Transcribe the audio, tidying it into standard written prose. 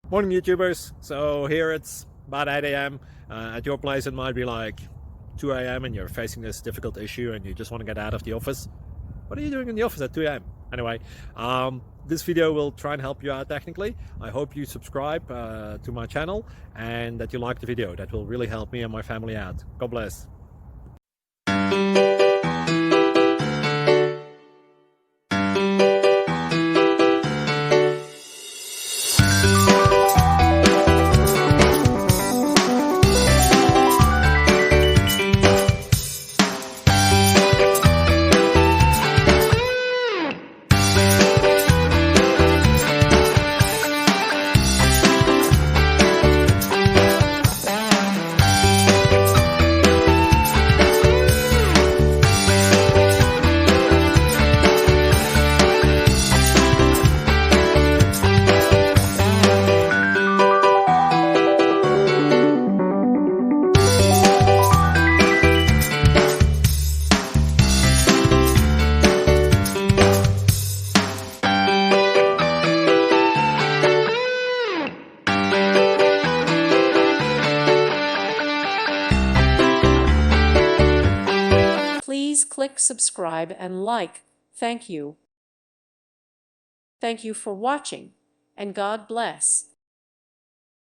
Morning YouTubers. So here it's about 8 a.m. At your place it might be like 2 a.m. and you're facing this difficult issue and you just want to get out of the office. What are you doing in the office at 2 a.m.? Anyway, this video will try and help you out technically. I hope you subscribe to my channel and that you like the video. That will really help me and my family out. God bless. Please click subscribe and like. Thank you. Thank you for watching, and God bless.